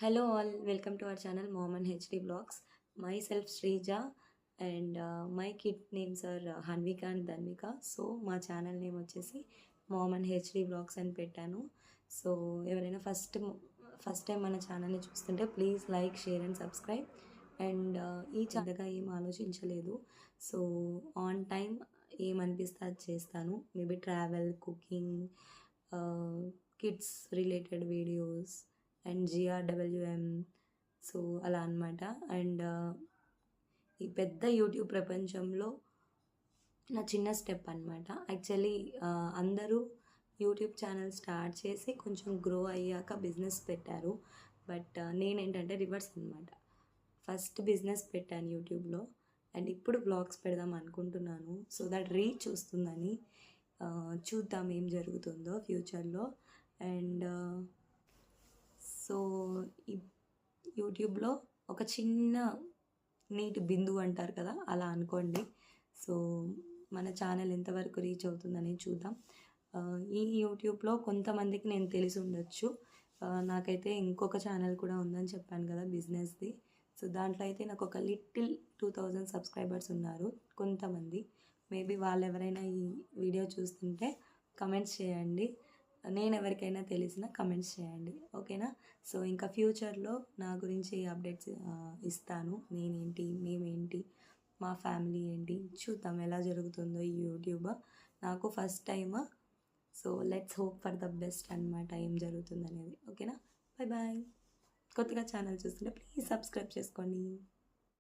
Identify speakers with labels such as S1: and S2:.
S1: Hello all, welcome to our channel Mom and HD Vlogs. Myself Shrija and my kid names are Hanvika and Dhanvika. So మా channel name వచ్చేసి mom and HD blogs అని పెట్టాను. So ఎవరైనా first time మన ఛానల్ని చూస్తుంటే please like, share and subscribe. And ఈ చక్కగా ఏం ఆలోచించలేదు. సో ఆన్ టైం ఏమనిపిస్తే అది చేస్తాను. Maybe travel, cooking, kids related videos and జిఆర్డబ్ల్యూఎం. So అలా అనమాట. అండ్ ఈ పెద్ద యూట్యూబ్ ప్రపంచంలో నా చిన్న స్టెప్ అనమాట. యాక్చువల్లీ అందరూ యూట్యూబ్ ఛానల్ స్టార్ట్ చేసి కొంచెం గ్రో అయ్యాక బిజినెస్ పెట్టారు. బట్ నేనేంటంటే రివర్స్ అనమాట. ఫస్ట్ బిజినెస్ పెట్టాను యూట్యూబ్లో అండ్ ఇప్పుడు బ్లాగ్స్ పెడదాం అనుకుంటున్నాను. సో దట్ రీచ్ వస్తుందని. చూద్దాం ఏం జరుగుతుందో ఫ్యూచర్లో. అండ్ సో ఈ యూట్యూబ్లో ఒక చిన్న నీటి బిందువు అంటారు కదా, అలా అనుకోండి. సో మన ఛానల్ ఎంతవరకు రీచ్ అవుతుందని చూద్దాం. ఈ యూట్యూబ్లో కొంతమందికి నేను తెలిసి ఉండొచ్చు. నాకైతే ఇంకొక ఛానల్ కూడా ఉందని చెప్పాను కదా బిజినెస్ది. సో దాంట్లో అయితే నాకు ఒక లిటిల్ 2000 సబ్స్క్రైబర్స్ ఉన్నారు కొంతమంది. మేబీ వాళ్ళు ఎవరైనా ఈ వీడియో చూస్తుంటే కమెంట్స్ చేయండి. నేను ఎవరికైనా తెలిసిన కమెంట్స్ చేయండి, ఓకేనా? సో ఇంకా ఫ్యూచర్లో నా గురించి అప్డేట్స్ ఇస్తాను. నేనేంటి, మేమేంటి, మా ఫ్యామిలీ ఏంటి చూద్దాం ఎలా జరుగుతుందో ఈ యూట్యూబ్. నాకు first time. So let's hope for the best అనమాట ఏం జరుగుతుంది అనేది, ఓకేనా? Bye bye. కొత్తగా ఛానల్ చూస్తుంటే ప్లీజ్ సబ్స్క్రైబ్ చేసుకోండి.